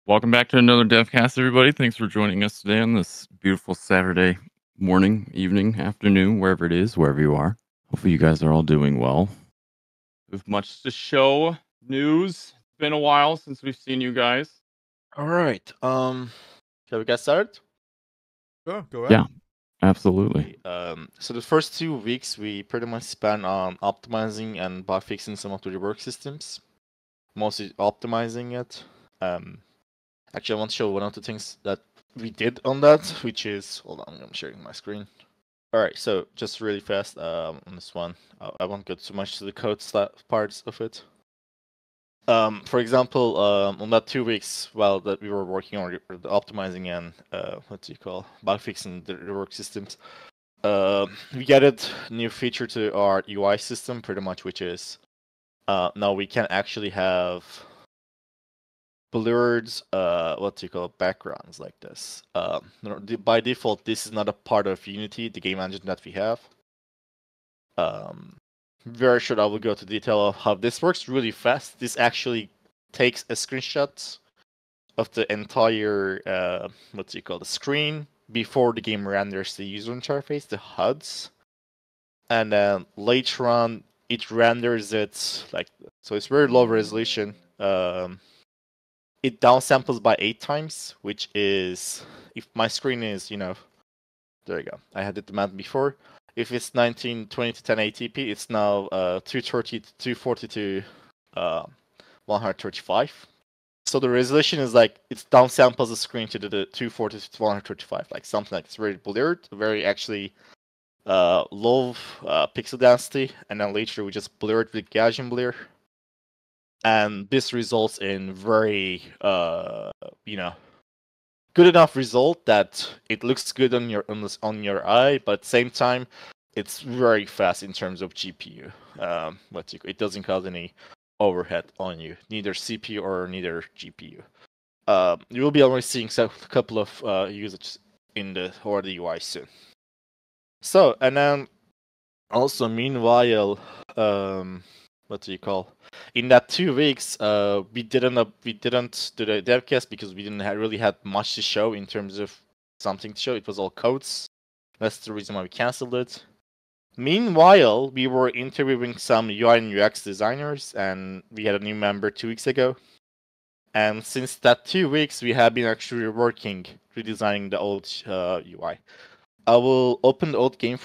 Welcome back to another Devcast, everybody. Thanks for joining us today on this beautiful Saturday morning, evening, afternoon, wherever it is, wherever you are. Hopefully you guys are all doing well. With much to show, news. It's been a while since we've seen you guys. All right. Shall we get started? Sure, go ahead. Yeah, absolutely. So the first 2 weeks we pretty much spent on optimizing and bug fixing some of the rework systems, mostly optimizing it. Actually, I want to show one of the things that we did on that, which is hold on, I'm sharing my screen. All right, so just really fast on this one, I won't go too much to the code parts of it. For example, on that 2 weeks while that we were working on the optimizing and bug fixing the rework systems, we added new feature to our UI system, pretty much, which is now we can actually have blurred backgrounds like this. By default, this is not a part of Unity, the game engine that we have. Very short, I will go to detail of how this works really fast. This actually takes a screenshot of the entire the screen before the game renders the user interface, the HUDs, and then later on it renders it like so. It's very low resolution. It downsamples by 8 times, which is if my screen is there you go. I had it mapped before. If it's 1920 to 1080p, it's now 230 to 240 to 135. So the resolution is like it downsamples the screen to the 240 to 135, like something like it's very blurred, very actually low pixel density, and then later we just blur it with Gaussian blur, and this results in very good enough result that it looks good on your eye, but at the same time, it's very fast in terms of GPU. It doesn't cause any overhead on you, neither CPU or neither GPU. You will be already seeing a couple of usages in the UI soon. So, and then also meanwhile, in that 2 weeks, we didn't do the devcast because we didn't really had much to show in terms of something to show. It was all codes. That's the reason why we canceled it. Meanwhile, we were interviewing some UI and UX designers, and we had a new member 2 weeks ago. And since that 2 weeks, we have been actually redesigning the old UI. I will open the old game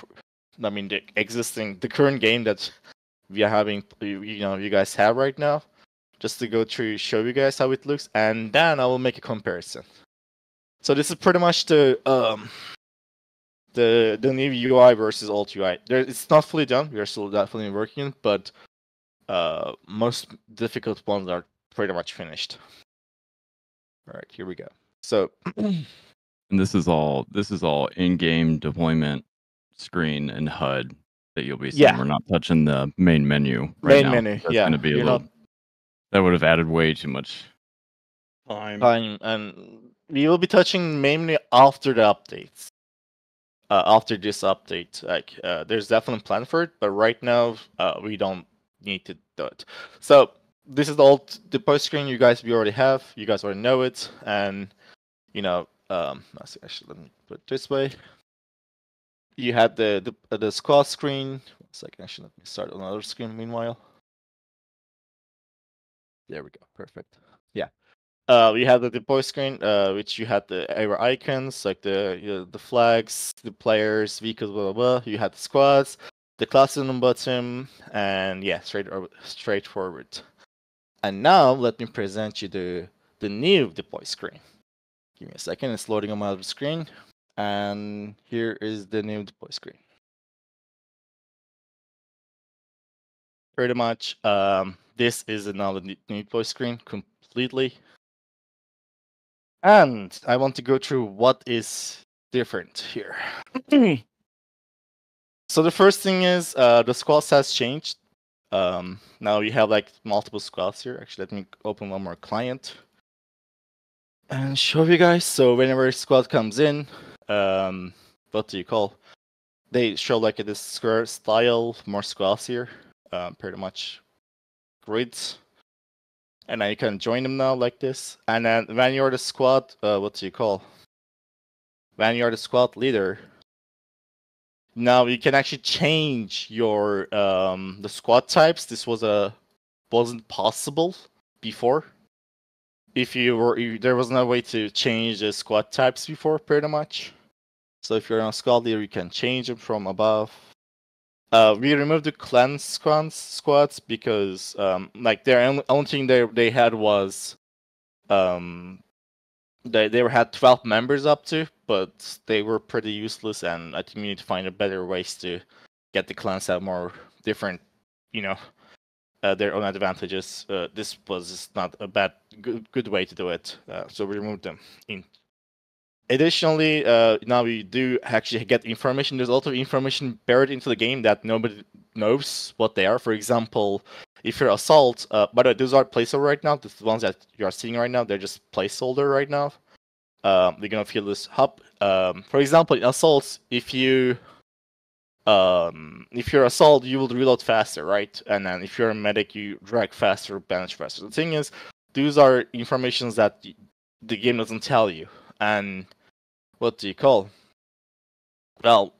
the current game that we are having, you guys have right now, just to go through, show you guys how it looks, and then I will make a comparison. So this is pretty much the new UI versus old UI. It's not fully done. We are still definitely working, but most difficult ones are pretty much finished. All right, here we go. So, and this is all in-game deployment screen and HUD that you'll be seeing. Yeah. We're not touching the main menu right now. Menu, That's yeah. going to be a little. That would have added way too much time, and we will be touching mainly after the updates. After this update, there's definitely a plan for it, but right now we don't need to do it. So this is the post screen you guys already have. You guys already know it, and actually let me put it this way. You had the squad screen. 1 second, actually let me start on another screen meanwhile. There we go, perfect. Yeah. We had the deploy screen, which you had the arrow icons, like the flags, the players, vehicles, blah, blah, blah. You had the squads, the classes on the bottom, and yeah, straightforward. And now let me present you the new deploy screen. Give me a second, it's loading on my other screen, and here is the new deploy screen. Pretty much, this is another new deploy screen completely. And I want to go through what is different here. So the first thing is the squad has changed. Now you have like multiple squads here. Actually, let me open one more client and show you guys. So whenever a squad comes in, they show like this square style, more squads here, pretty much grids. And then you can join them now like this. And then when you're the squad, when you're the squad leader, now you can actually change your the squad types. This wasn't possible before. There was no way to change the squad types before, pretty much. So if you're on a squad leader, you can change them from above. We removed the clan squads because like their only thing they had was they had 12 members up to, but they were pretty useless, and I think we need to find a better ways to get the clans to have more different, their own advantages. This was just not a good way to do it, so we removed them. Additionally, now we do actually get information. There's also information buried into the game that nobody knows what they are. For example, if you're assault, by the way, those are placeholder right now. The ones that you are seeing right now, they're just placeholder right now. We're gonna fill this up. For example, in assaults, if you're assault, you will reload faster, right? And then if you're a medic, you drag faster, bandage faster. The thing is, those are informations that the game doesn't tell you. And what do you call? Well,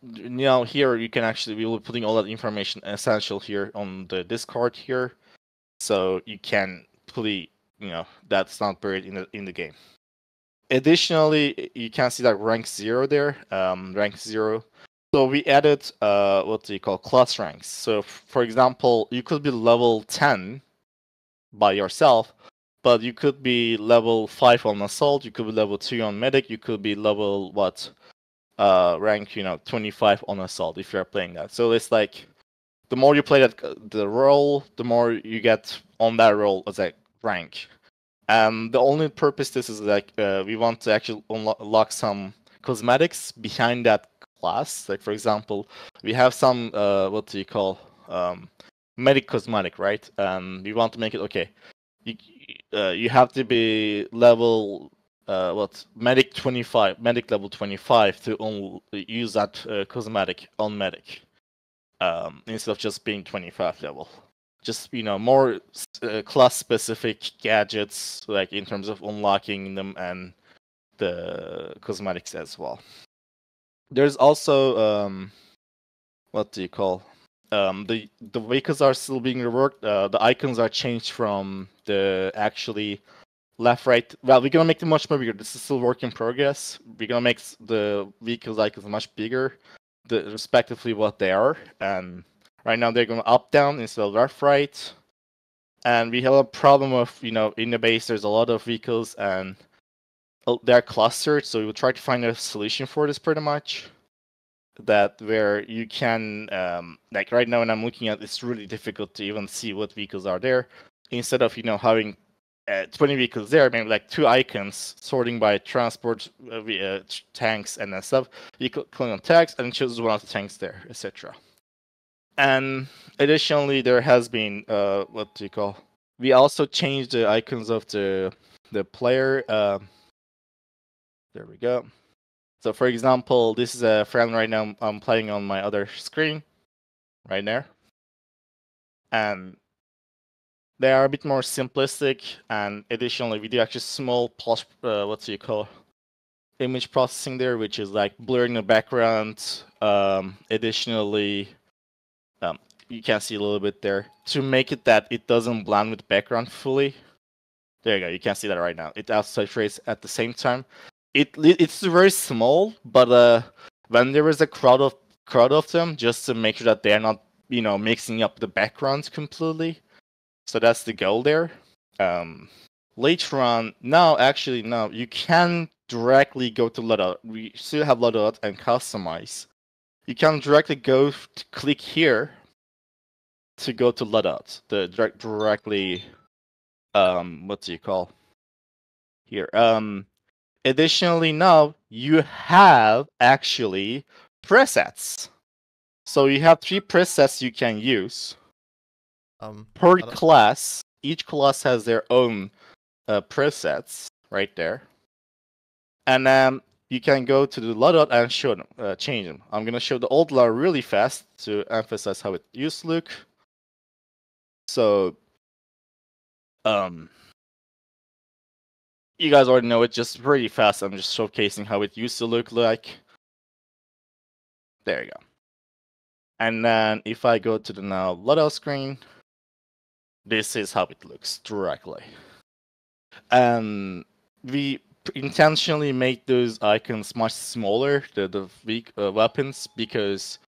here you can actually, we will be putting all that information essential here on the Discord here, so you can fully, that's not buried in the game. Additionally, you can see that rank 0 there, rank 0. So we added class ranks. So for example, you could be level 10 by yourself, but you could be level 5 on assault, you could be level 2 on medic, you could be level rank 25 on assault if you're playing that. So it's like the more you play the role, the more you get on that role as a rank. And the only purpose this is like we want to actually unlock some cosmetics behind that class. Like for example, we have some medic cosmetic, right? And we want to make it okay. You have to be level medic 25, medic level 25 to use that cosmetic on medic, instead of just being 25 level. Just more class specific gadgets, like in terms of unlocking them and the cosmetics as well. There's also the vehicles are still being reworked. The icons are changed from the actually left, right. Well, we're gonna make them much more bigger. This is still work in progress. We're gonna make the vehicles icons much bigger, respectively what they are. And right now they're going up, down instead of left, right. And we have a problem of in the base there's a lot of vehicles and they're clustered. So we will try to find a solution for this pretty much. That where you can like right now when I'm looking at it's really difficult to even see what vehicles are there. Instead of having 20 vehicles there, maybe like 2 icons sorting by transport, tanks and stuff. You click on tanks and it shows one of the tanks there, etc. And additionally, there has been we also changed the icons of the player. There we go. So for example, this is a friend right now. I'm playing on my other screen, right there, and they are a bit more simplistic. And additionally, we do actually small image processing there, which is like blurring the background. Additionally, you can see a little bit there to make it that it doesn't blend with background fully. There you go. You can see that right now. It also saturates at the same time. It's very small, but when there is a crowd of them, just to make sure that they're not mixing up the backgrounds completely. So that's the goal there. Later on, now you can directly go to Loadout. We still have Loadout and customize. You can directly click here to go to Loadout. Directly here. Additionally, now you have actually presets. So you have 3 presets you can use per class. Each class has their own presets right there, and then you can go to the loadout and show them, change them. I'm gonna show the old loadout really fast to emphasize how it used to look. So, you guys already know it. Just really fast, I'm just showcasing how it used to look like. There you go. And then if I go to the now loadout screen, this is how it looks directly. And we intentionally make those icons much smaller, the weak weapons, because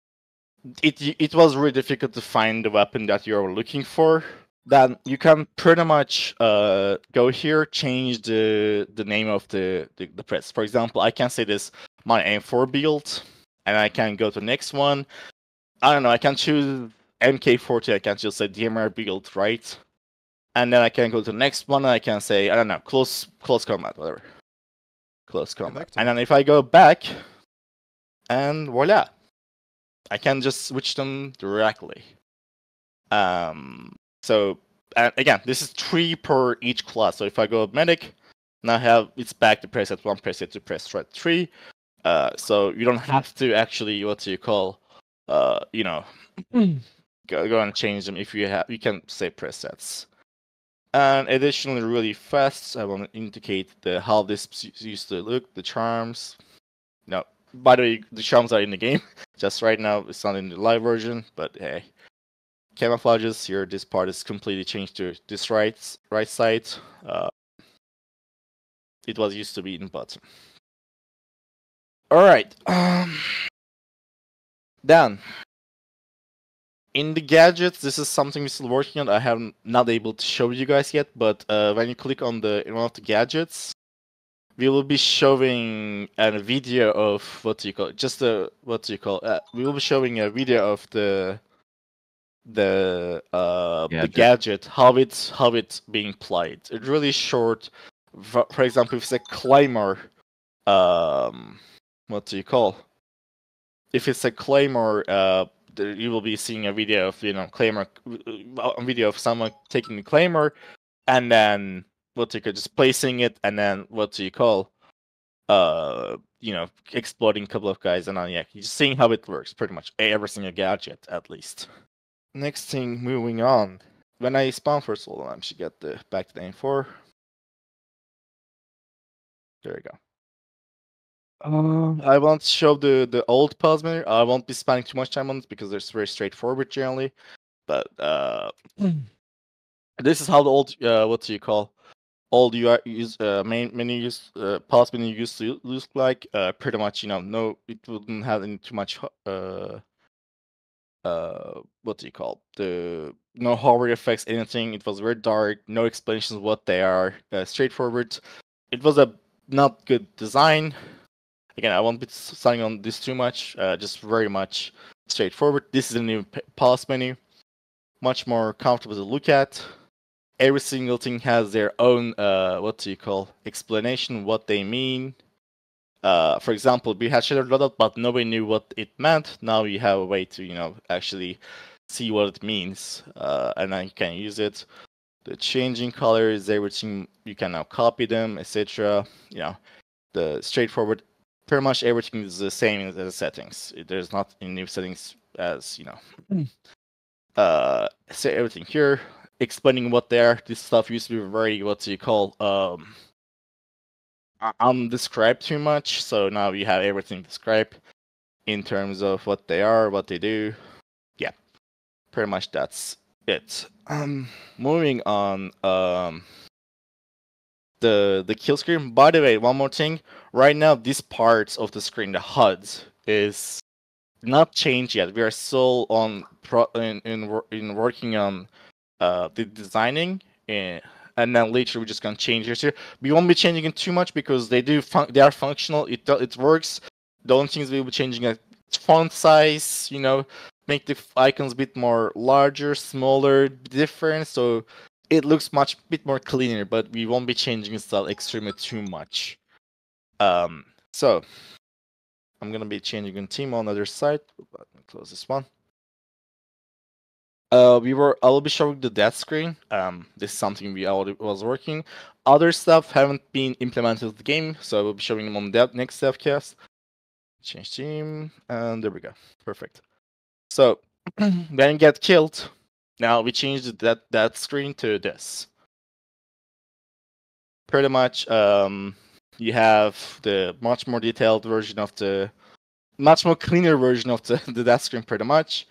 it was really difficult to find the weapon that you're looking for. Then you can pretty much go here, change the name of the press. For example, I can say this my M4 build, and I can go to the next one. I don't know, I can choose MK40, I can just say DMR build, right? And then I can go to the next one, and I can say, I don't know, close combat, whatever. Close combat. And then if I go back, and voila, I can just switch them directly. So again, this is 3 per each class. So if I go medic, now it's back to preset 1, preset 2, press threat 3. So you don't have to actually go and change them if you can say presets. And additionally, really fast, I want to indicate how this used to look, the charms. No, by the way, the charms are in the game. Just right now, it's not in the live version, but hey. Camouflages here, this part is completely changed to this right side. It was used to be in bottom. Alright. Then, in the gadgets, this is something we're still working on. I have not able to show you guys yet, but when you click on one of the gadgets, we will be showing a video of we will be showing a video of the gadget, how it's being played. It's really short. For example, if it's a claymore, if it's a claymore, you will be seeing a video of claymore, a video of someone taking the claymore, and then just placing it, and then exploding a couple of guys, and then you're just seeing how it works. Pretty much every single gadget, at least. Next thing, moving on. When I spawn first, hold on, I should get back to the M4. There we go. I won't show the old pause menu. I won't be spending too much time on it because they're very straightforward generally. But this is how the old old UI main menu pause menu used to look like. Pretty much, no, it wouldn't have any too much no hover effects, anything. It was very dark, no explanations what they are, straightforward. It was a not good design. Again, I won't be starting on this too much, just very much straightforward. This is a new pause menu, much more comfortable to look at. Every single thing has their own explanation, what they mean. For example, we had shared loadout, but nobody knew what it meant. Now you have a way to, actually see what it means, and then you can use it. The changing colors, everything, you can now copy them, etc. The straightforward, pretty much everything is the same in the settings. There's not any new settings as, say everything here, explaining what they are. This stuff used to be very, undescribed too much, so now you have everything described in terms of what they are, what they do. Yeah, pretty much that's it. Moving on, the kill screen. By the way, one more thing. Right now, this part of the screen, the HUD, is not changed yet. We are still on working on the designing, and then later we're just gonna change this here. We won't be changing it too much because they are functional. It works. The only things we'll be changing are font size. Make the icons a bit more larger, smaller, different, so it looks bit more cleaner. But we won't be changing style extremely too much. So I'm gonna be changing a team on the other side. Let me close this one. I will be showing the death screen. This is something we already was working. Other stuff haven't been implemented in the game, so I will be showing them on the next Devcast. Change team, and there we go. Perfect. So when you get killed, now we changed that screen to this. pretty much you have the much more detailed version of the, much more cleaner version of the death screen, pretty much.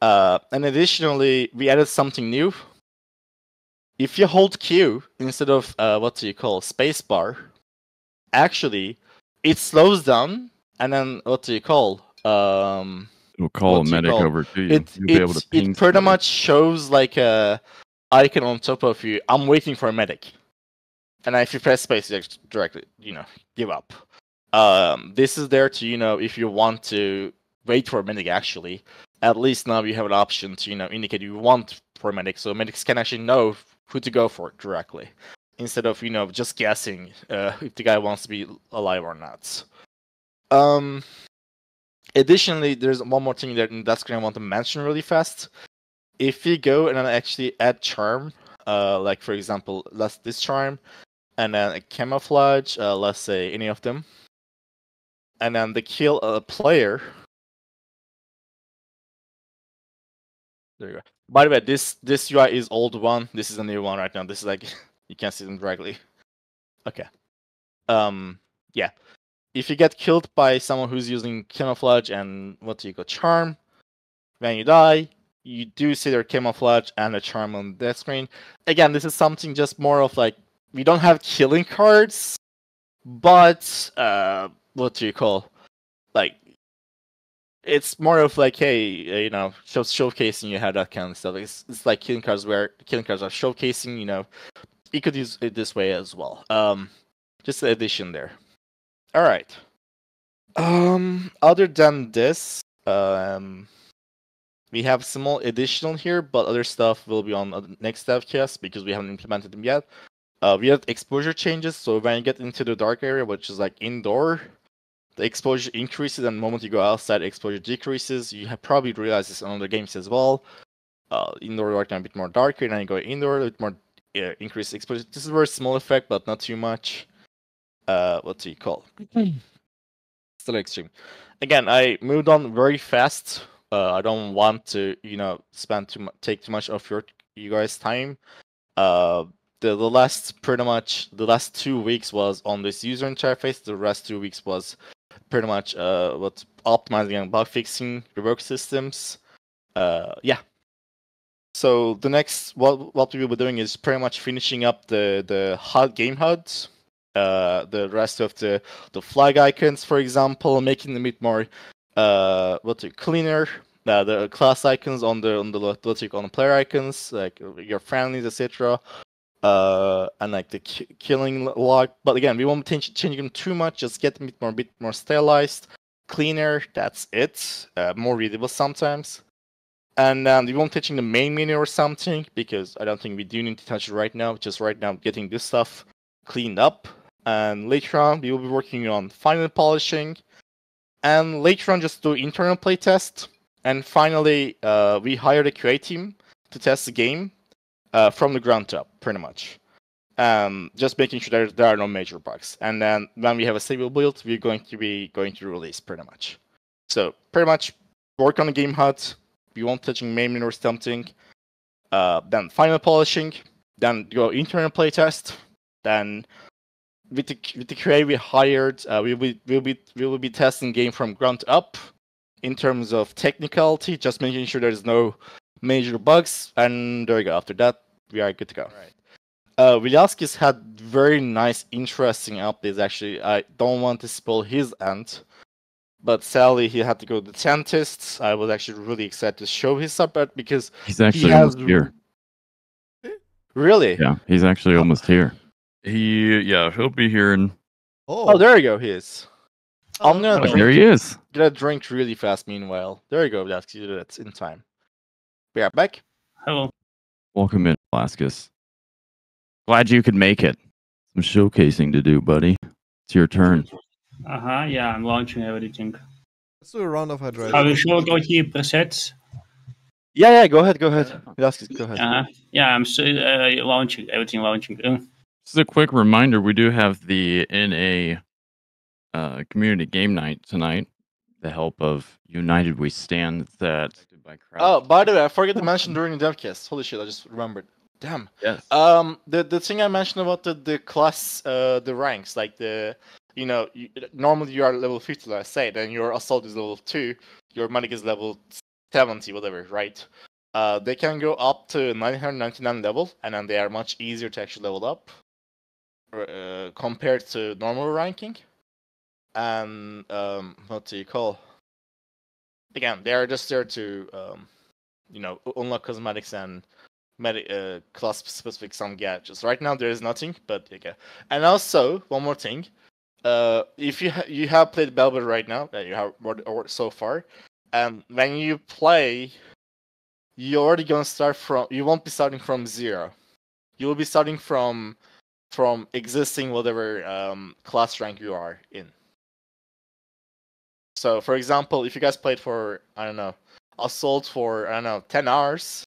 And additionally, we added something new. If you hold Q instead of what do you call spacebar, actually it slows down, and then what do you call We'll call a medic over to you. You'll be able to ping it pretty somebody. much shows like a icon on top of you. I'm waiting for a medic, and if you press space, you just directly give up. This is there to if you want to wait for a medic. Actually, at least now you have an option to indicate you want for a medic, so medics can actually know who to go for directly, instead of just guessing if the guy wants to be alive or not. Additionally, there's one more thing that in that screen I want to mention really fast. If you go and then actually add charm, like for example, this charm, and then a camouflage, let's say any of them, and then the kill a player. There you go. By the way, this UI is old one. This is a new one right now. This is like you can't see them directly. Okay. Yeah. If you get killed by someone who's using camouflage and charm, when you die, you do see their camouflage and a charm on the screen. Again, this is something just more of like, we don't have killing cards, but like, it's more of like, hey, showcasing you have that kind of stuff. It's like killing cards where killing cards are showcasing. You could use it this way as well. Just the addition there. All right. Other than this, we have small additional here, but other stuff will be on the next Devcast because we haven't implemented them yet. We have exposure changes, so when you get into the dark area, which is like indoor, the exposure increases, and the moment you go outside, exposure decreases. You have probably realized this on other games as well. Indoor right now a bit more darker, and then you go indoor, a bit more increased exposure. This is a very small effect, but not too much. Still extreme. Again, I moved on very fast. I don't want to, take too much of you guys' time. The last 2 weeks was on this user interface. The last 2 weeks was pretty much optimizing and bug fixing rework systems. Yeah. So the next what we will be doing is pretty much finishing up the game HUDs. The rest of the flag icons, for example, making them a bit more cleaner. The class icons on the player icons, like your friendlies, etc. And like the killing log. But again, we won't change them too much. Just get them a bit more stylized, cleaner. That's it. More readable sometimes. And we won't touch the main menu or something because I don't think we do need to touch it right now. Just right now, getting this stuff cleaned up. And later on, we will be working on final polishing. And later on, just do internal playtest. And finally, we hired a QA team to test the game from the ground up, pretty much. Just making sure that there are no major bugs. And then when we have a stable build, we're going to release, pretty much. So pretty much work on the game HUD. We won't touching main menu or something. Then final polishing. Then go internal playtest. Then with the QA we hired, we will be testing game from ground up in terms of technicality, just making sure there's no major bugs, and there you go. After that, we are good to go. Right. Vilyaskis had very nice, interesting updates. Actually, I don't want to spoil his end, but sadly he had to go to the dentist. I was actually really excited to show his subreddit because he's actually almost here. Really? Yeah, he's actually almost here. He'll be here in. Oh, there you go. He is. I'm gonna there he is. Gonna drink really fast. Meanwhile, there you go. That's in time. We are back. Hello. Welcome in, Velasquez. Glad you could make it. Some showcasing to do, buddy. It's your turn. Yeah, I'm launching everything. Let's do a round of hydraulic. I will show UI presets. Yeah, go ahead. Velasquez, go ahead. Yeah, I'm launching everything. Just a quick reminder: we do have the NA community game night tonight. The help of United We Stand. That by Oh, by the way, I forgot to mention during the Devcast. Holy shit, I just remembered. Damn. Yes. The thing I mentioned about the class, the ranks, like normally you are level 50, let's say, then your assault is level 2, your medic is level 70, whatever, right? They can go up to 999 level, and then they are much easier to actually level up compared to normal ranking. And what do you call? Again, they are just there to unlock cosmetics and class specific some gadgets. Right now there is nothing, but okay. And also one more thing, if you have played BattleBit right now, you have or so far, and when you play, you're already gonna start from. You won't be starting from 0. You will be starting from existing whatever class rank you are in. So, for example, if you guys played for, I don't know, Assault for, 10 hours,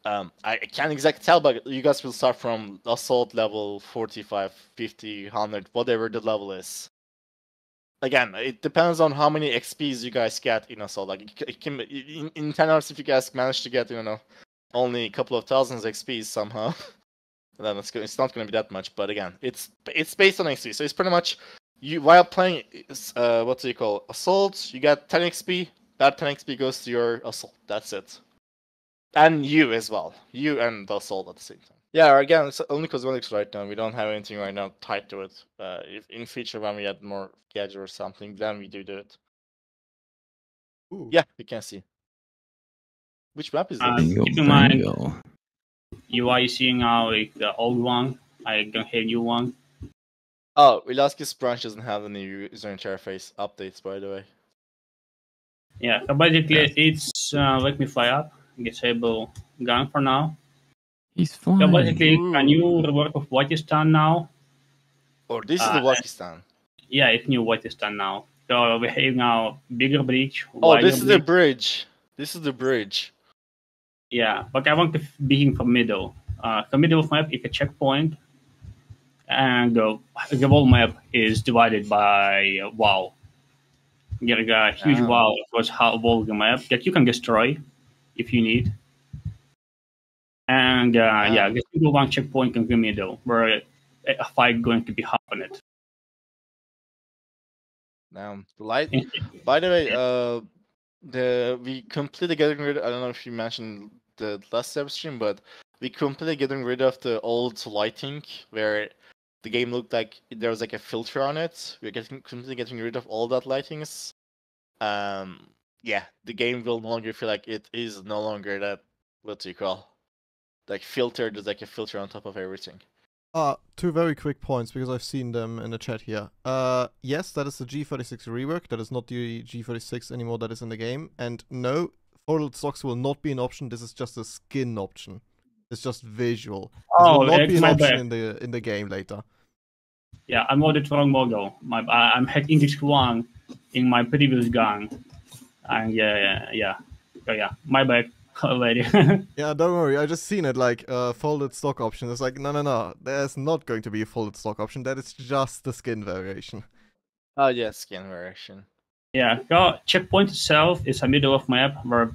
I can't exactly tell, but you guys will start from Assault level 45, 50, 100, whatever the level is. Again, it depends on how many XPs you guys get in Assault. Like, it can, in 10 hours, if you guys manage to get, only a couple of thousands XPs somehow, then it's not going to be that much. But again, it's based on XP, so it's pretty much while playing what do you call Assault, you get 10 XP. That 10 XP goes to your Assault. That's it, and you as well. You and the Assault at the same time. Yeah, again, it's only cosmetics right now. We don't have anything right now tied to it. If in future when we add more gadget or something, then we do it. Ooh. Yeah, you can see. Which map is this? Keep in mind, UI is seeing now like the old one. I don't have new one. Oh, Velasquez branch doesn't have any user interface updates, by the way. Yeah, so basically it's let me fly up, disable gun for now. He's So flying. basically Ooh. a new rework of Wakistan now. Oh, this is the Wakistan. Yeah, it's new Wakistan now. So we have now bigger bridge. Oh, this is the bridge. bridge. This is the bridge. Yeah, but I want to begin from middle. The middle of map is a checkpoint, and the whole map is divided by wall. There is a huge wall across whole the map that you can destroy if you need. And yeah, there's still one checkpoint in the middle where a fight going to be happening. Now, the light. By the way, we completely getting rid. I don't know if you mentioned the last live stream, but we completely getting rid of the old lighting where the game looked like there was like a filter on it. We're completely getting rid of all that lightings. Yeah, the game will no longer feel like it is no longer that, what do you call, like filtered. There's like a filter on top of everything. 2 very quick points because I've seen them in the chat here. Yes, that is the G36 rework. That is not the G36 anymore that is in the game. And no, folded stocks will not be an option. This is just a skin option. It's just visual. This will not be an option in the game later. Yeah, I modded wrong model. I'm had index 1 in my previous gun. And yeah. So yeah, my bad already. Yeah, don't worry. I just seen it like folded stock option. It's like no. There's not going to be a folded stock option. That is just the skin variation. Oh yeah, skin variation. Yeah, so checkpoint itself is a middle of map where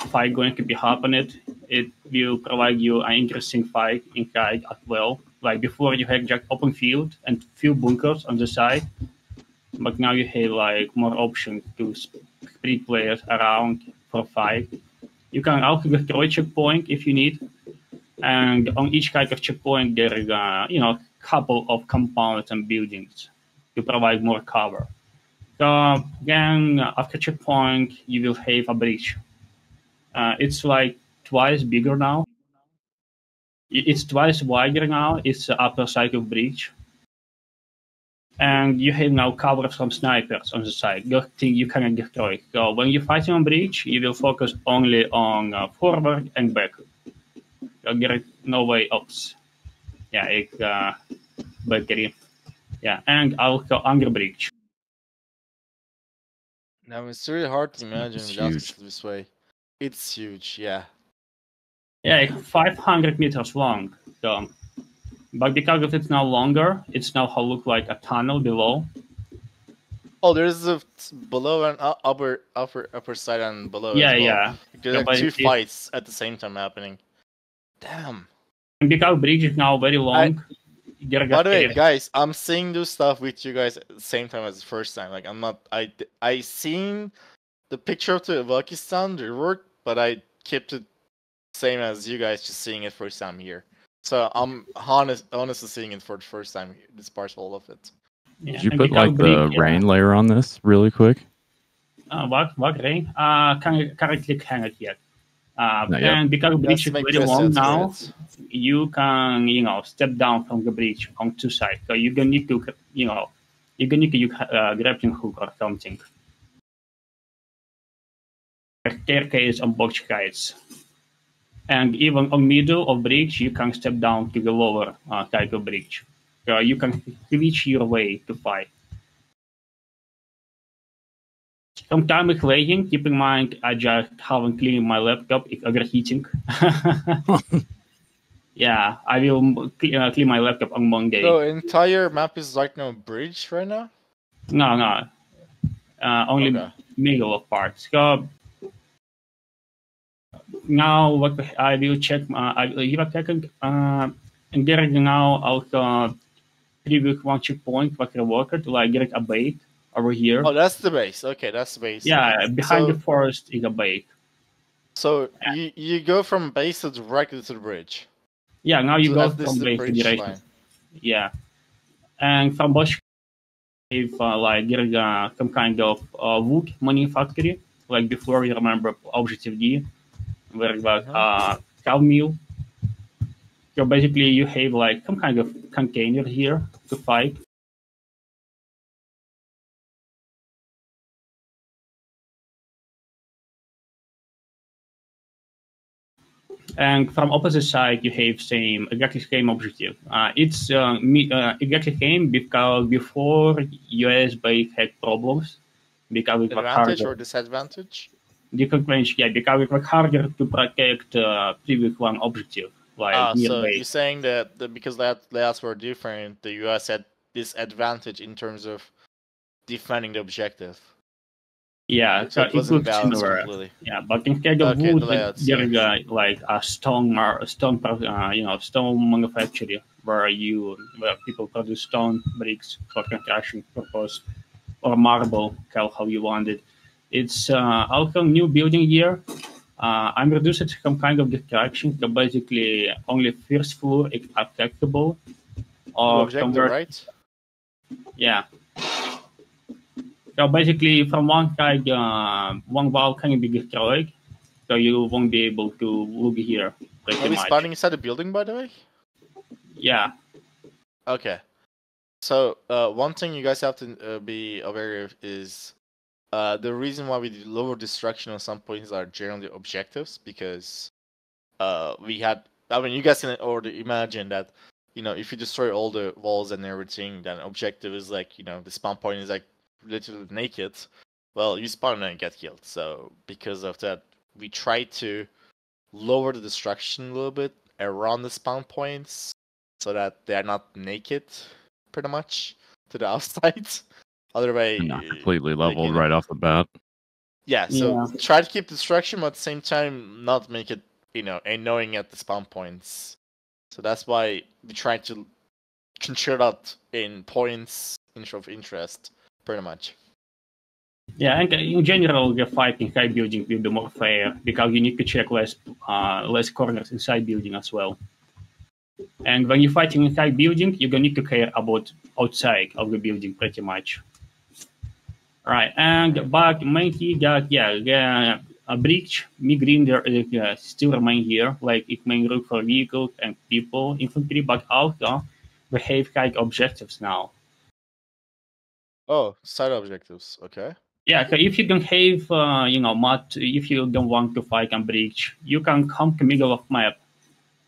fight going to be happening. It will provide you an interesting fight inside as well. Like before you had just open field and few bunkers on the side, but now you have like more options to spread players around for fight. You can also destroy checkpoint if you need, and on each kind of checkpoint there is a couple of compounds and buildings to provide more cover. So then after checkpoint you will have a bridge. It's like twice bigger now. It's twice wider now. It's the upper side of bridge. And you have now cover from snipers on the side. Good thing you cannot destroy. So when you're fighting on bridge, you will focus only on forward and back. So there is no way ups. Yeah, it's battery. Yeah, and also under bridge. Now it's really hard to imagine It's without huge. it this way. It's huge, yeah. Yeah, it's 500 meters long. So, but because of it's now longer, it's now look like a tunnel below. Oh, there's a below and upper side and below Yeah, as well. yeah. There's like 2 fights at the same time happening. Damn. Because bridge is now very long. By the way, guys, I'm seeing this stuff with you guys at the same time as the first time. Like, I'm not. I seen the picture of the Wakistan rework, but I kept it same as you guys, just seeing it first time here. So I'm honestly seeing it for the first time. This part, all of it. Yeah. Did you put like the rain layer on this really quick? What rain? Can't click hang it yet. And because bridge is very long now, it. you can step down from the bridge on two sides. So you're gonna need to you're gonna need to use grappling hook or something. A staircase on both sides. And even on middle of bridge, you can step down to the lower type of bridge. So you can switch your way to fight. Sometimes with lagging, keep in mind I just haven't cleaned my laptop, it's overheating. Yeah, I will clean my laptop on Monday. So entire map is right now bridge right now? No. Only middle of parts. So now what I will check, I will give a second. And there is now also previous one checkpoint what reworked, like get a bait over here. Oh, that's the base. Okay, that's the base. Yeah, behind the forest is a bait. So you go from base to directly to the bridge. Yeah, now you So go this from the base to bridge direction. line. Yeah, and from Bosch, if like there is some kind of wood manufactory, like before you remember Objective D, where it was cow meal. So basically, you have like some kind of container here to fight. And from opposite side, you have exactly same objective. It's exactly same because before US base had problems because it was Advantage harder. or disadvantage? Disadvantage, yeah, because it was harder to protect previous one objective. Like so you're saying that because layouts were different, the US had this advantage in terms of defending the objective. Yeah, so it wasn't balanced similar. completely. Yeah, but instead of wood, layouts, there is like a stone manufacturer where people produce stone bricks for construction purpose, or marble, call how you want it. It's also new building year. I'm reducing some kind of destruction, so basically only first floor is accessible. Or objective, right? Yeah. So basically, from one side, one wall can be destroyed, so you won't be able to look here. Are we spawning inside the building, by the way? Yeah. Okay. So one thing you guys have to be aware of is the reason why we do lower destruction on some points are generally objectives, because we had. I mean, you guys can already imagine that. If you destroy all the walls and everything, then objective is like the spawn point is like literally naked. Well, you spawn and get killed. So because of that, we try to lower the destruction a little bit around the spawn points so that they're not naked, pretty much, to the outside. Otherwise, and not completely leveled right off the bat. Yeah, so try to keep destruction, but at the same time not make it annoying at the spawn points. So that's why we try to control that in points of interest, pretty much. Yeah, and in general, the fight in high building will be more fair because you need to check less corners inside building as well. And when you're fighting in high building, you're gonna need to care about outside of the building pretty much. Right, and but mainly that a bridge mid-grinder still remain here, like it may look for vehicles and people, infantry, but also we have kind of objectives now. Oh, side objectives, okay. Yeah, so if you don't have if you don't want to fight on bridge, you can come to middle of map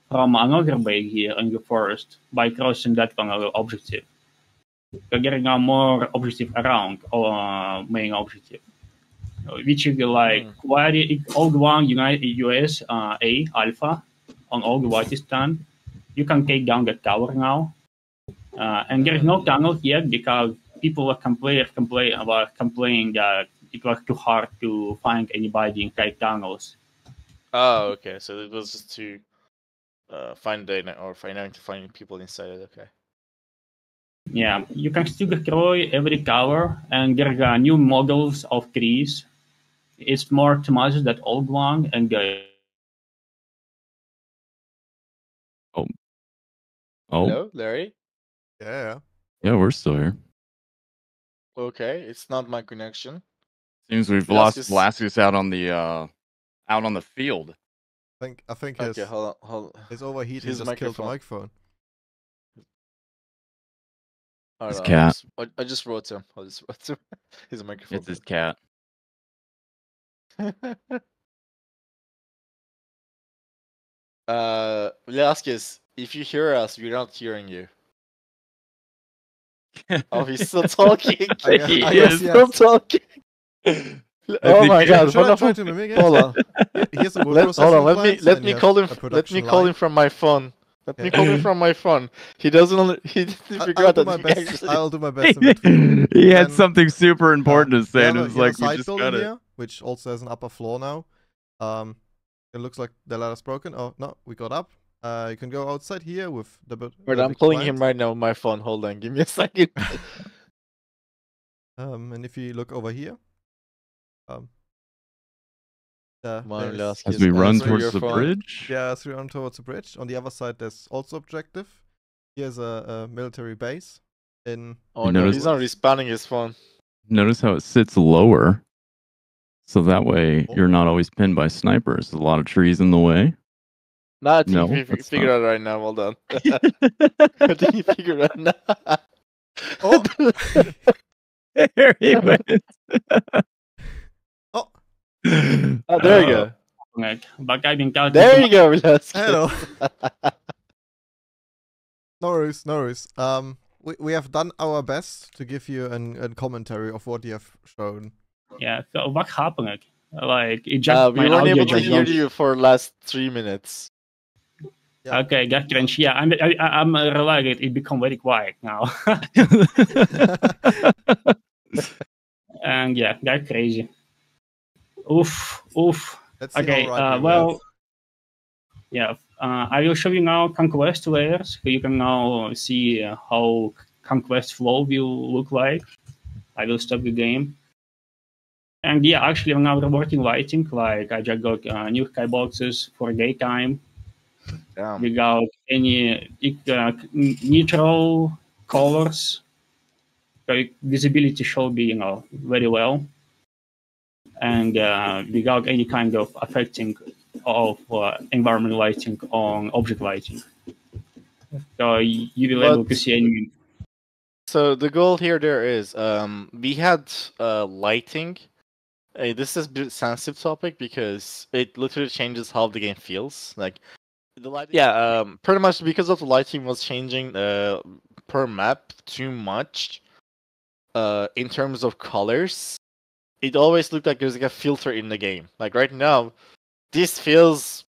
from another base here in the forest by crossing that one objective. So getting more objective around or main objective, which is like old one United US A Alpha on old Wakistan. You can take down the tower now, and there is no tunnel yet because people were complaining that it was too hard to find anybody in tight tunnels. Oh, okay. So it was just too find finding people inside it. Okay. Yeah, you can still destroy every cover, and there are new models of trees. It's more optimized than old one, and Oh, Hello, Larry. Yeah. yeah, we're still here. Okay, it's not my connection. Seems we've Velasquez- lost Velasquez out on the field. I think Okay, hold on. his overheating His just killed the microphone. microphone. His cat. I just wrote to him. I just wrote to him. His microphone. It's his cat. Velasquez, if you hear us, we're not hearing you. Oh, he's still talking. I He guess is. Still talking. Oh my god! Try to mimic it. Hold on. Here's a word Hold processing on. plant, Let and me you call him. have a Let production me call line. him from my phone. Let me Okay. call him from my phone. He doesn't. He didn't I'll figure out do that my he best. actually. I'll do my best in between. He had Then, something super important to say, and it you was have a like, we side just building got it. here, which also has an upper floor now. It looks like the ladder's broken. Oh no, we got up. You can go outside here with the. Wait, I'm big calling plant. him right now on my phone. Hold on, give me a second. And if you look over here, Come on, there's- Velasquez, As we run answer towards your the phone. bridge. yeah, as we run towards the bridge. On the other side, there's also objective. Here's a military base. In Oh You no, notice- he's not responding his phone. Notice how it sits lower, so that way Oh. you're not always pinned by snipers. There's a lot of trees in the way. No, I think No, he that's figured not. out right now. Hold on. I think he figured out now. Oh. There he went. Oh. Oh, there you go. Baka din ka. There you go, Velasquez. Hello. No worries, no worries. We have done our best to give you a commentary of what you have shown. Yeah, so what happened? Like, it just We my weren't audio able to just hear don't- you for last 3 minutes. Yeah. Okay, got cringe. Yeah, I'm realizing it become very quiet now. And yeah, got crazy. Oof. Let's see Okay, how right we well, were. yeah, I will show you now conquest layers. So you can now see how conquest flow will look like. I will stop the game. And yeah, actually, I'm now reporting lighting. Like, I just got new skyboxes for daytime Damn. without any neutral colors. So visibility should be, very well, and without any kind of affecting of environment lighting on object lighting. So you will be able to But- see any. So the goal here there is we had lighting. This is a bit sensitive topic because it literally changes how the game feels. Like the lighting. Yeah, pretty much because of the lighting was changing per map too much. In terms of colors, it always looked like there's like a filter in the game. Like right now, this feels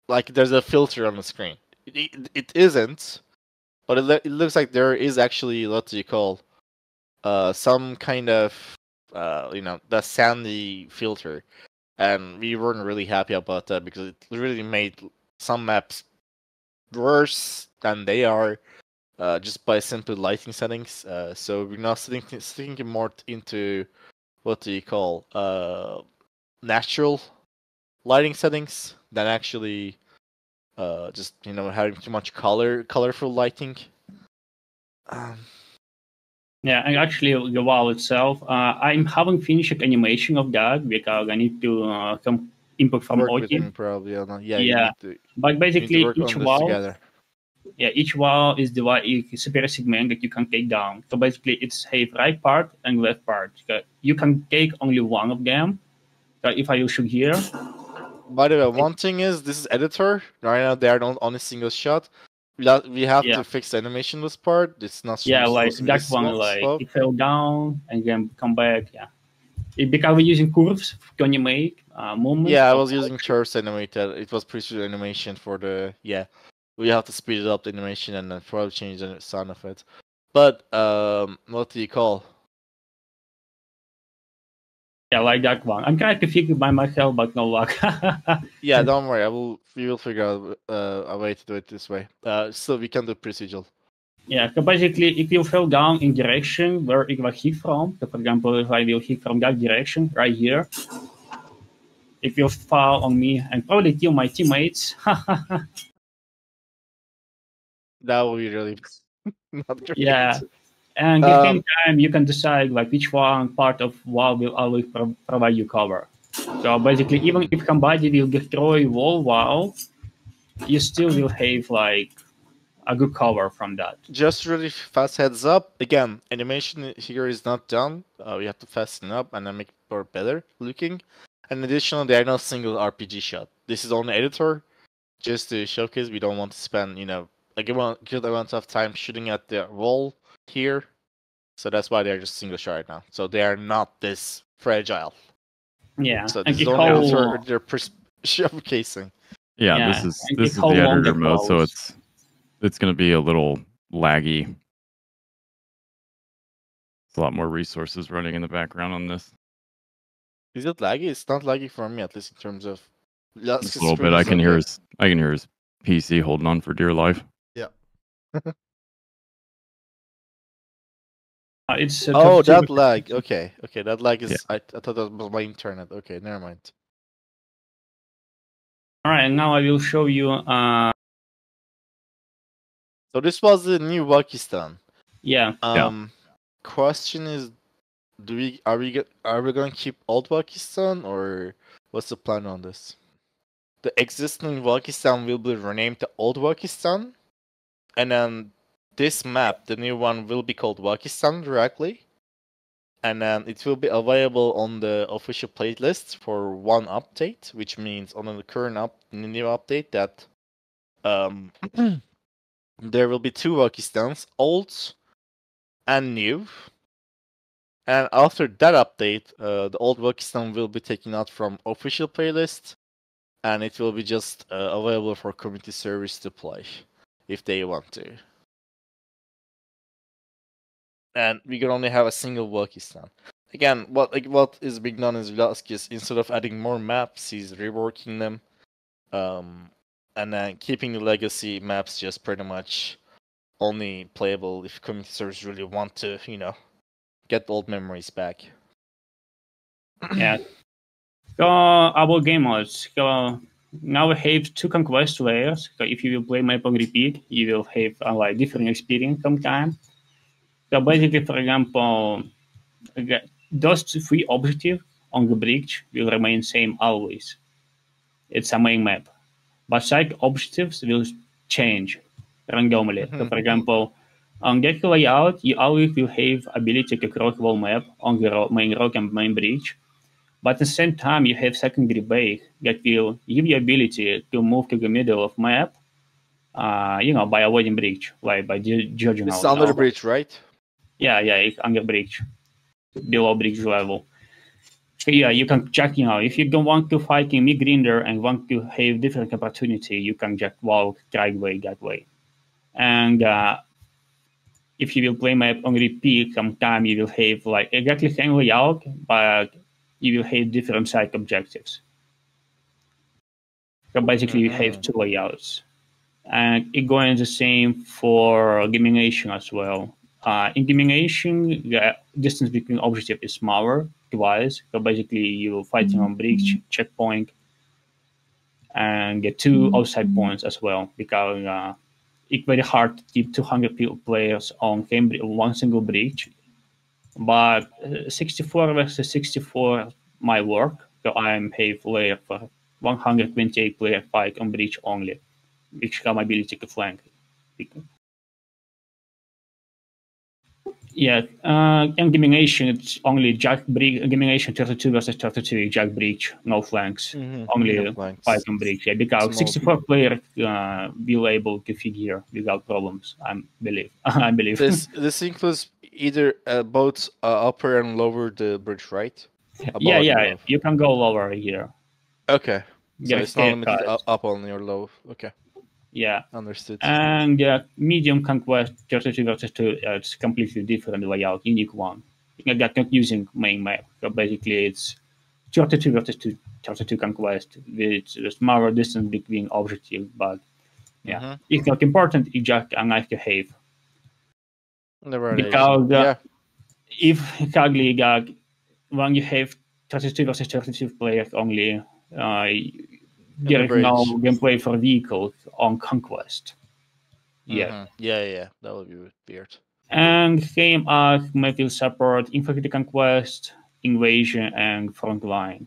like there's a filter on the screen. It isn't, but it looks like there is actually what do you call some kind of the sandy filter, and we weren't really happy about that because it really made some maps worse than they are just by simple lighting settings. So we're now thinking more into what do you call natural lighting settings than actually just having too much colorful lighting. Yeah, and actually the wall itself, I haven't finished animation of that because I need to some input from Work with OT. him probably. Yeah, Yeah. you need to, But you need basically, to work each on this wall, together. yeah, each wall is divided into separate segment that you can take down. So basically, it's a right part and left part. You can take only one of them. So if I shoot here, By the way, one thing is this is editor. Right now they are not on a single shot. We have Yeah. to fix the animation this part. It's not yeah, supposed like to be that this one, slow- like slow. it fell down and then come back. Yeah, because we're using curves to animate movement. Yeah, I of- was using curves animated. It was precision animation for the We have to speed it up the animation and then probably change the sound of it. But what do you call? Yeah, like that one. I'm trying to fix it by myself, but no luck. Yeah, don't worry. We will figure out a way to do it this way. So we can do procedural. Yeah, so basically, if you fell down in direction where it was hit from, so for example, if I will hit from that direction right here, it will fall on me and probably kill my teammates. That will be really not great. Yeah, and at the same time, you can decide like which one part of wall will always provide you cover. So basically, even if somebody will destroy wall, you still will have like a good cover from that. Just really fast heads up. Again, animation here is not done. We have to fasten up and then make it more better looking. And additionally, there are no single RPG shot. This is only editor, just to showcase. We don't want to spend, a good amount of time shooting at the wall here. So that's why they're just single shot right now. So they are not this fragile. Yeah, So and this is only editor they're showcasing. Yeah, this is the editor mode, so it's going to be a little laggy. There's a lot more resources running in the background on this. Is it laggy? It's not laggy for me, at least in terms of. Just a little bit. I can hear his PC holding on for dear life. Yeah. It's that lag. Okay, that lag is. Yeah. I thought that was my internet. Okay, never mind. All right, now I will show you. So this was the new Wakistan. Yeah. Question is, are we going to keep old Wakistan, or what's the plan on this? The existing Wakistan will be renamed to Old Wakistan, and then this map, the new one, will be called Wakistan directly, and then it will be available on the official playlist for one update, which means on the current new update that there will be two Wakistans, old and new. And after that update, the old Wakistan will be taken out from official playlist, and it will be just available for community service to play if they want to. And we can only have a single Wakistan. Again, what is being done is Velasquez, instead of adding more maps, he's reworking them, and then keeping the legacy maps just pretty much only playable if community servers really want to, get old memories back. Yeah. So our game modes. So now we have two conquest layers. So if you will play map on repeat, you will have like different experience sometimes. So basically, for example, those three objectives on the bridge will remain same always. It's a main map. But side objectives will change randomly. So for example, on that layout, you always will have ability to cross whole map on the main road and main bridge. But at the same time, you have secondary base that will give you ability to move to the middle of map, by avoiding bridge, like by judging. It's under the bridge, right? Yeah, it's under bridge, below bridge level. So yeah, you can check, if you don't want to fight in mid-grinder and want to have different opportunity, you can just walk driveway that way. And if you will play map on repeat, sometime you will have like exactly same layout, but you will have different side objectives. So basically, you have two layouts, and it going the same for Gamemation as well. In Gamemation, the distance between objectives is smaller twice. So basically, you're fighting on bridge checkpoint, and get two outside points as well, because it's very hard to keep 200 players on one single bridge. But 64 versus 64 might work. So I'm have player for 128 player fight on bridge only, which have ability to flank. Yeah, and Gamemation, it's only Jack Bridge. Gamemation 32 versus 32, Jack Bridge, no flanks, only no flanks. Fight on bridge. Yeah, because 64 players will able to figure without problems. I believe. This includes either both upper and lower the bridge, right? Yeah. You can go lower here. Okay. So it's not limited up only or low. Okay. Yeah. Understood. And medium conquest 32 versus 2, it's completely different layout, unique one. that not using main map. So basically, it's 32 versus 32 conquest with a smaller distance between objectives, but yeah, it's not important. It's just a nice to have. Because if currently when you have 32 versus 32 players only, there is no gameplay for vehicles on Conquest. Yeah, that would be weird. And game arc will support Infantry Conquest, Invasion, and Frontline.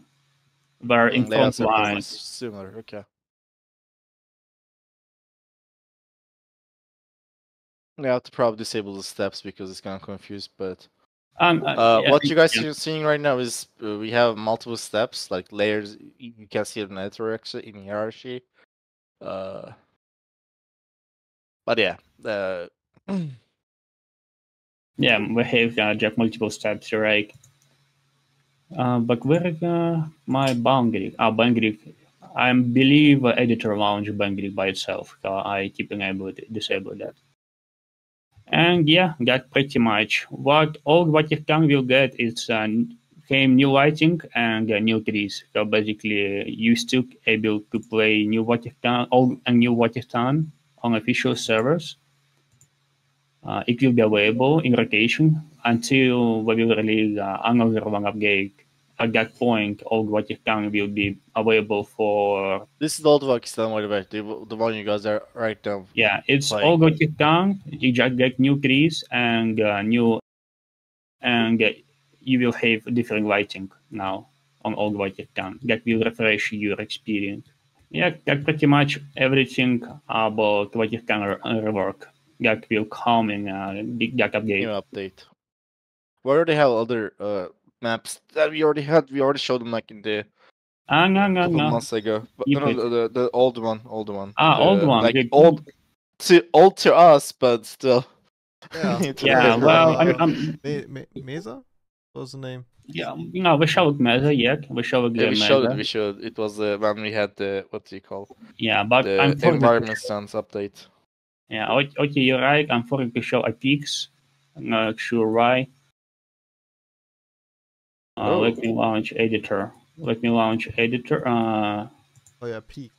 Where in Frontline, similar. Okay. I have to probably disable the steps because it's kind of confused. But what you guys are seeing right now is we have multiple steps, like layers. You can see it in editor actually in hierarchy. But yeah, yeah, we have just multiple steps, right? But where is my boundary? Boundary. I believe editor launch boundary by itself. I keep disable that. And yeah, that's pretty much what Wakistan will get is new lighting and new trees. So basically, you still able to play new Wakistan on official servers. It will be available in rotation until we will release another one update. At that point, old Wakistan will be available for. This is old Wakistan, by the way, the one you guys are right now. Yeah, it's old Wakistan. You just get new trees and you will have different lighting now on old Wakistan. That will refresh your experience. Yeah, that's pretty much everything about Wakistan rework that will come in that update. New update. We already have other maps that we already had. We already showed them like in the couple months ago. But no, the old one. Old one. Like old to us, but still. Yeah. Well, Mesa? What was the name? Yeah, no, we showed Mesa yet. We showed Mesa. We showed. It was when we had the what do you call? Yeah, but the environment stance update. Yeah, okay, you're right. I'm forgetting to show a peaks. I'm not sure why. Let me launch editor. Oh yeah, peak.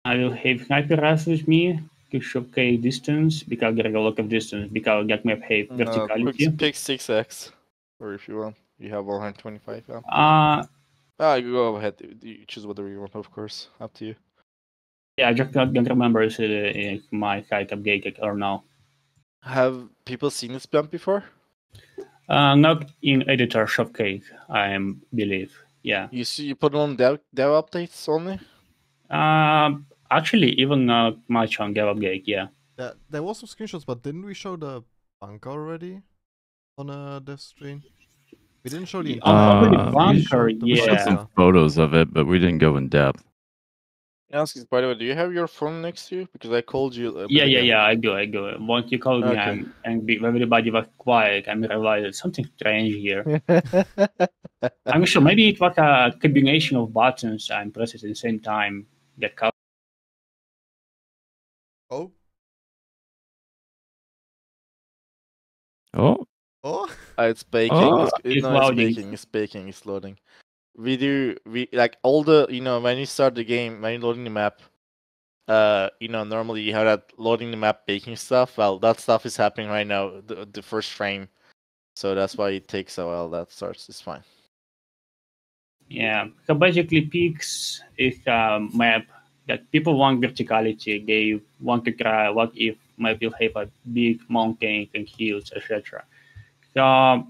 I will have sniper rifle with me to showcase distance because there is a lot of distance because that map have verticality. Pick 6x, or if you want, you have 125. You go ahead. You choose whatever you want, of course. Up to you. Yeah, I just don't remember if my site updated or no. Have people seen this map before? Not in editor showcase, I believe. Yeah. You put on dev updates only? Actually, even not much on dev update. Yeah. There was some screenshots, but didn't we show the bunker already on a dev stream? We didn't show the bunker. We showed some photos of it, but we didn't go in depth. By the way, do you have your phone next to you? Because I called you. Yeah, I do. Once you called me and everybody was quiet, I realized something strange here. I'm sure maybe it was a combination of buttons and presses at the same time that caused. Oh. It's baking. It's baking. It's loading. We like all the when you start the game, when you're loading the map, normally you have that loading the map baking stuff. Well, that stuff is happening right now, the first frame, so that's why it takes a while. That starts. It's fine. Yeah, so basically peaks is a map that people want verticality. They want to try what if map will have a big mountain and hills, etc. So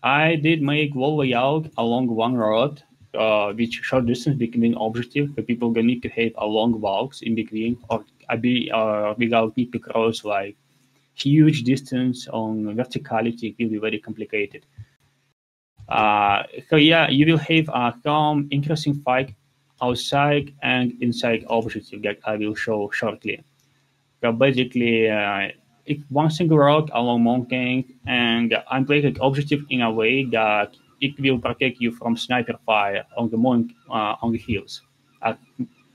I did make wall layout along one road, which short distance between objectives, but people gonna need to have a long walks in between, or without need to cross like huge distance on verticality. It will be very complicated. So yeah, you will have some interesting fight outside and inside objective that I will show shortly. So basically, it's one single road along mountain, and I'm placing objective in a way that it will protect you from sniper fire on the hills as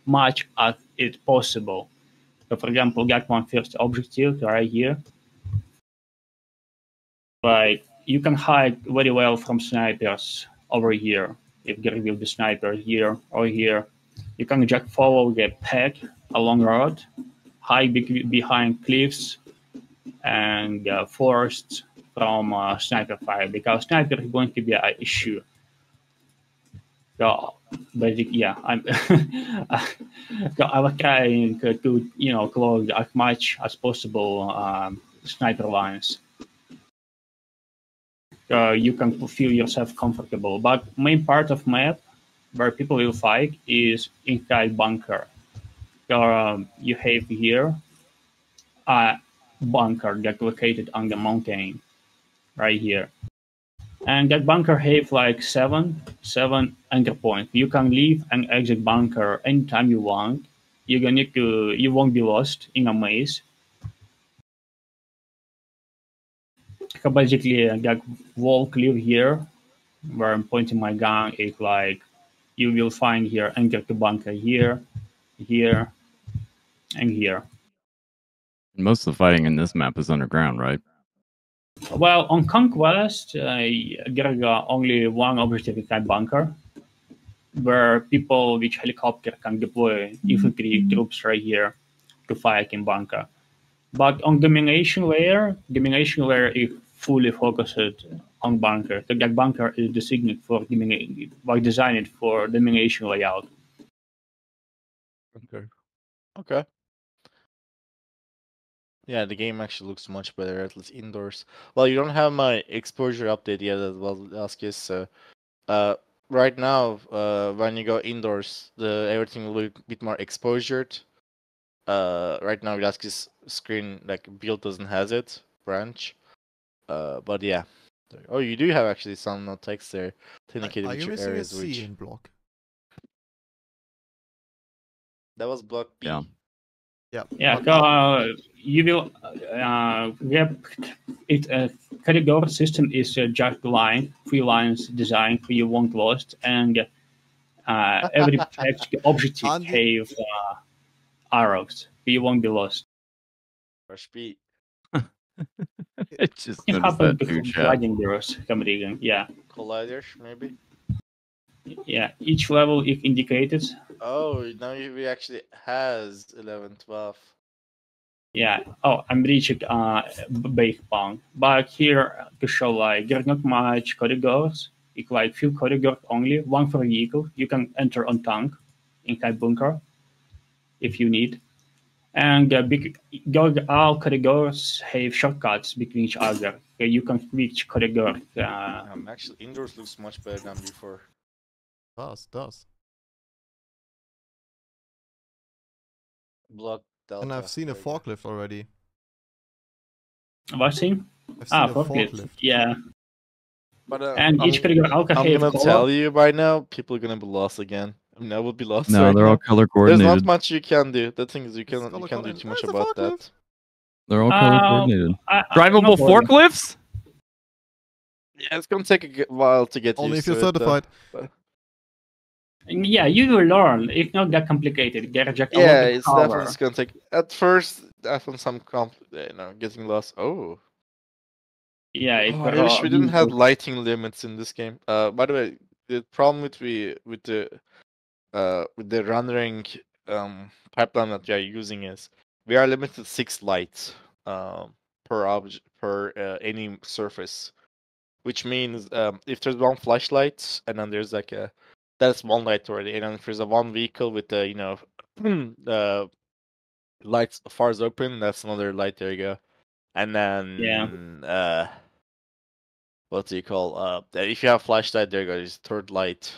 much as it's possible. So for example, get one first objective right here. Like you can hide very well from snipers over here. If you reveal the sniper here or here, you can just follow the pack along road, hide behind cliffs and forests from sniper fire, because sniper is going to be an issue. So basically, yeah, so I was trying to close as much as possible sniper lines. You can feel yourself comfortable. But main part of map where people will fight is inside bunker. So you have here a bunker that located on the mountain right here. And that bunker have like seven anchor points. You can leave and exit bunker anytime you want. You won't be lost in a maze. So basically, that wall clear here, where I'm pointing my gun, is like you will find here anchor to bunker here, here, and here. Most of the fighting in this map is underground, right? Well, on Conquest, there is only one objective inside bunker, where people with helicopter can deploy infantry troops right here to fight in bunker. But on domination layer is fully focused on bunker. So that bunker is designed for designed for domination layout. Okay. Okay. Yeah, the game actually looks much better, at least indoors. Well, you don't have my exposure update yet as well, Askis. So, right now, when you go indoors, everything will look a bit more exposured. Right now, Askis screen like build doesn't has it branch. But yeah. Oh, you do have actually some no text there, indicating Are which you missing a areas C which. in block? That was block B. Yeah. Yeah. Yeah, but so you will get it. Category system is just line, 3 lines design, so you won't lost, and every text objective Andy- have arrows, so you won't be lost. Rush B. It just It noticed happened that too, before chat. sliding doors, comedian. Yeah, Collider, maybe. yeah. Each level is indicated. Oh, now we actually has 11, 12. Yeah. Oh, I'm reaching base bound, but here to show like there's not much corridors. It's like few corridors only. One for vehicle. You can enter on tank inside bunker if you need. And all corridors have shortcuts between each other. So you can switch corridors. Actually, indoors looks much better than before. does. Block Delta. And I've seen a there you go. forklift already. What's in? I've seen a Forklift. Yeah. But And each corridor also I'm have gonna color. tell you by now, people are gonna be lost again. I mean, I will be lost. No, right they're now. all color There's not coordinated. much you can do. The thing is, you can't color do coordinated. too much Where's the about forklift? that. They're all color coordinated. Drivable no problem. forklifts? Yeah, it's gonna take a while to get Only used if you're to it, though. certified. Yeah, you will learn. It's not that complicated. They're just a Yeah, lot of it's color. definitely gonna take. At first, definitely some getting lost. Oh. Yeah, it's I wish we didn't have lighting limits in this game. By the way, the problem with the rendering pipeline that we are using is we are limited to 6 lights per object per any surface, which means if there's one flashlight and then there's like that's one light already, and then if there's a one vehicle with the lights far as open, that's another light. There you go, and then what do you call if you have flashlight, there goes third light,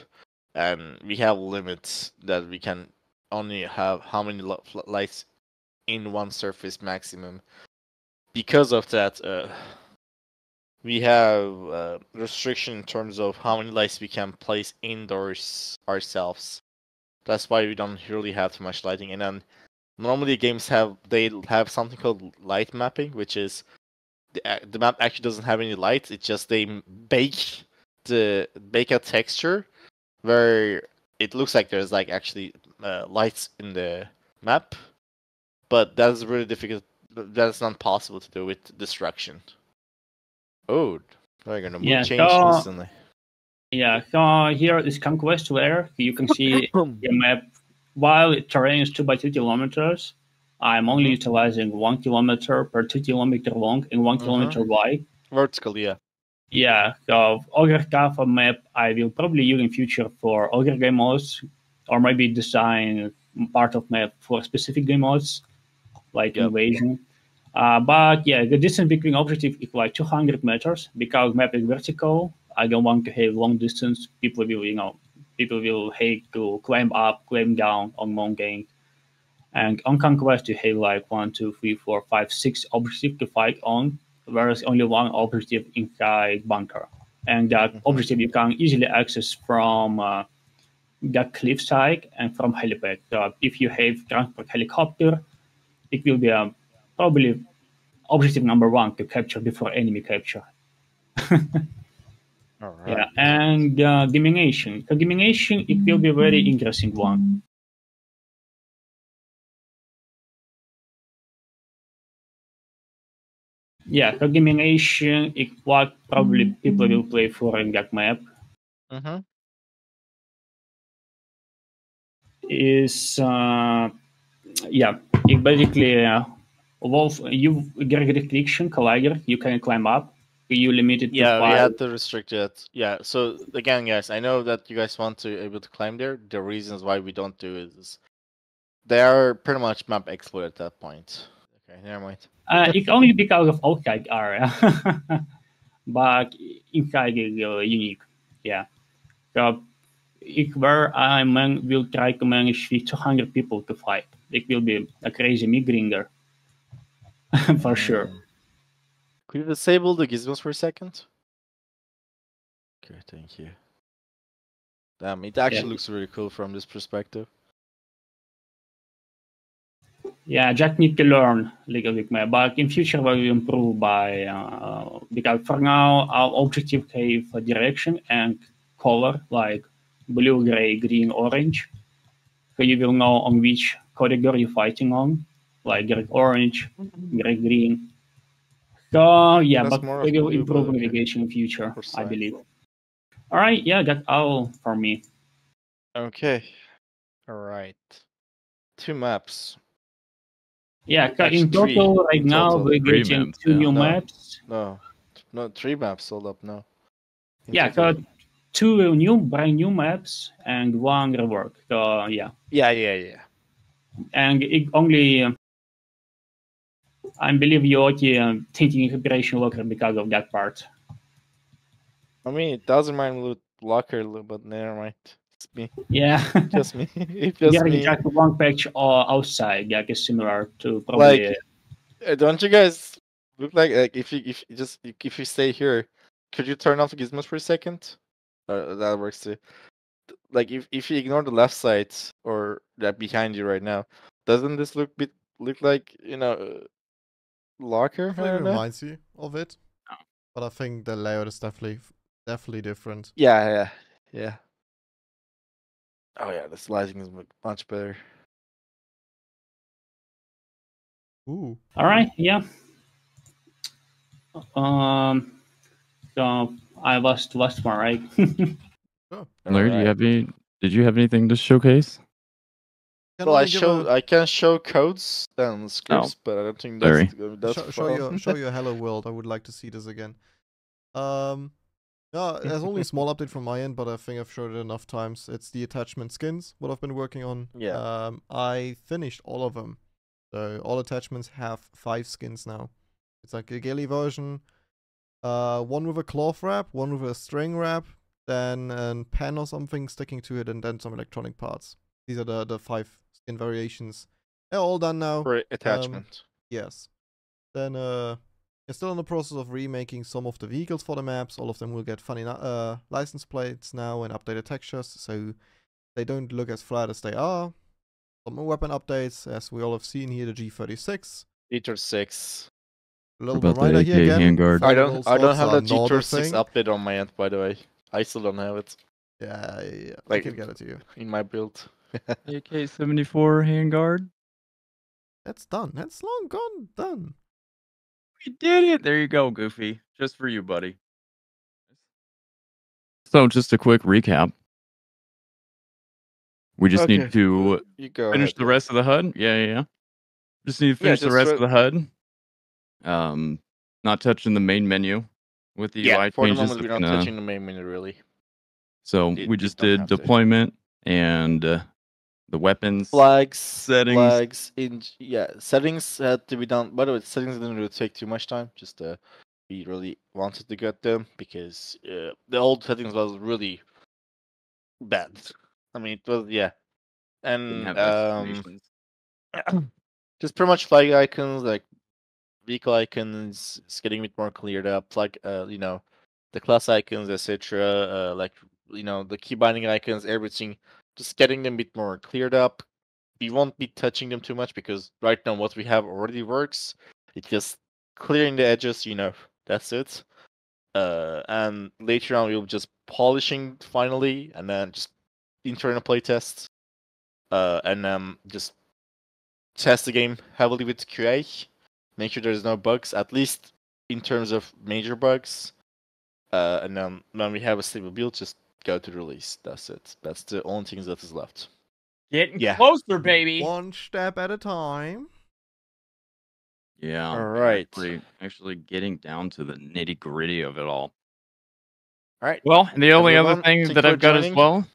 and we have limits that we can only have how many lights in one surface maximum. Because of that, we have restriction in terms of how many lights we can place indoors ourselves. That's why we don't really have too much lighting. And then normally games have something called light mapping, which is the map actually doesn't have any lights. It's just they bake a texture where it looks like there's like actually lights in the map, but that's really difficult. That's not possible to do with destruction. Oh, they're gonna Yeah, change so- instantly. Yeah, so here is conquest where you can see the map. While the terrain is 2 by 2 kilometers, I'm only utilizing 1 kilometer per 2 kilometer long and 1 kilometer wide. Vertical, yeah. Yeah, so other half of map I will probably use in future for other game modes, or maybe design part of map for specific game modes, like Yep. invasion. But yeah, the distance between objective is like 200 meters because map is vertical. I don't want to have long distance. People will hate to climb up, climb down on long game. And on conquest, you have like 1, 2, 3, 4, 5, 6 objectives to fight on, whereas only one objective inside bunker. And that objective you can easily access from that cliffside and from helipad. So if you have transport helicopter, it will be probably objective number 1 to capture before enemy capture. All right. Yeah, and domination. The domination, it will be a very interesting one. Yeah, the domination is what probably people will play for in that map. Is yeah, it basically wolf. You get a restriction collider. You can climb up. You limited to Yeah, 5. we had to restrict it. Yeah, so again, guys, I know that you guys want to able to climb there. The reasons why we don't do it is they are pretty much map exploit at that point. Okay, never mind. It's only because of outside area, but inside is unique. Yeah. So if where I will try to manage with 200 people to fight, it will be a crazy migringer for sure. Could you disable the gizmos for a second? Okay, thank you. Damn, it actually looks really cool from this perspective. Yeah, just need to learn little bit more, but in future we will improve by because for now our objective have a direction and color like blue, gray, green, orange. So you will know on which corridor you're fighting on, like gray, orange, gray, green. So yeah, That's but more we of will blue, improve but okay. navigation in future, For I science. believe. All right, yeah, that's all for me. Okay. All right. 2 maps. Yeah, Actually, in total, 3 right in now total. we're 3 getting maps, 2 yeah. new No. maps. No, 3 maps. Hold up, no. In Yeah, total. so 2 brand new maps and 1 rework. So yeah, Yeah. and it only I believe you're okay, thinking preparation locker because of that part. I mean, it doesn't mind loot locker, but never mind. It's me. Yeah, Just me. It's just yeah, me. just 1 patch outside. Yeah, is similar to probably. Like, don't you guys look like if you stay here, could you turn off the gizmos for a second? That works too. Like if you ignore the left side or that behind you right now, doesn't this look like locker? I think it reminds you of it, but I think the layout is definitely different. Yeah. Oh yeah, the slicing is much better. Ooh. All right, yeah. So I was the last one, right? Oh. Larry, Alright. did you have anything to showcase? Well, I can show codes and scripts, but I don't think Sorry. that's show your hello world. I would like to see this again. Yeah, there's only a small update from my end, but I think I've showed it enough times. It's the attachment skins, what I've been working on. Yeah. I finished all of them. So all attachments have 5 skins now. It's like a ghillie version. One with a cloth wrap, one with a string wrap, then a pen or something sticking to it, and then some electronic parts. These are the 5 skin variations. They're all done now. For attachment. Yes. Then I'm still in the process of remaking some of the vehicles for the maps. All of them will get funny license plates now and updated textures, so they don't look as flat as they are. Some more weapon updates, as we all have seen here, the G36. G36. A little About the reminder here AK again. handguard? I don't have the not a G36 thing. update on my end, by the way. I still don't have it Yeah, I Like- can get it to you. in my build. AK-74 handguard? That's done. That's long gone done. We did it. There you go, Goofy. Just for you, buddy. So, just a quick recap. We just need to You go finish ahead, the yeah. rest of the HUD. Yeah. Just need to Yeah, finish the just rest of the HUD. Not touching the main menu with the UI for the changes. moment, we're not touching the main menu really. So we just did deployment and the weapons Flags, settings. settings had to be done. By the way, settings didn't really take too much time. Just we really wanted to get them because the old settings was really bad. I mean, it was Didn't and have explanations. just pretty much flag icons like vehicle icons. It's getting a bit more cleared up. Like the class icons, etc. Like the key binding icons, everything. Just getting them a bit more cleared up. We won't be touching them too much because right now what we have already works. It's just clearing the edges, that's it. And later on we'll just polishing finally, and then just internal playtests. And just test the game heavily with QA. Make sure there's no bugs, at least in terms of major bugs. And then when we have a stable build, just go to release. That's it. That's the only thing that is left. Getting closer, baby. One step at a time. Yeah. All right. Actually getting down to the nitty gritty of it all. All right. Well, and the only other thing that I've got as well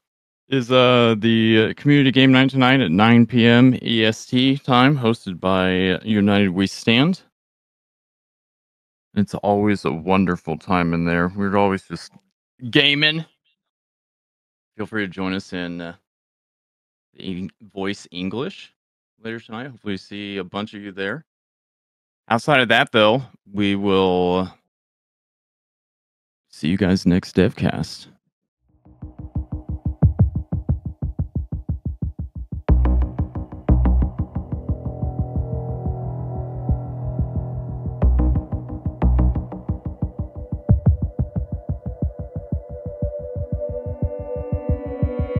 is the community game night tonight at 9 p.m. EST time, hosted by United We Stand. It's always a wonderful time in there. We're always just gaming. Feel free to join us in Voice English later tonight. Hopefully see a bunch of you there. Outside of that, though, we will see you guys next Devcast.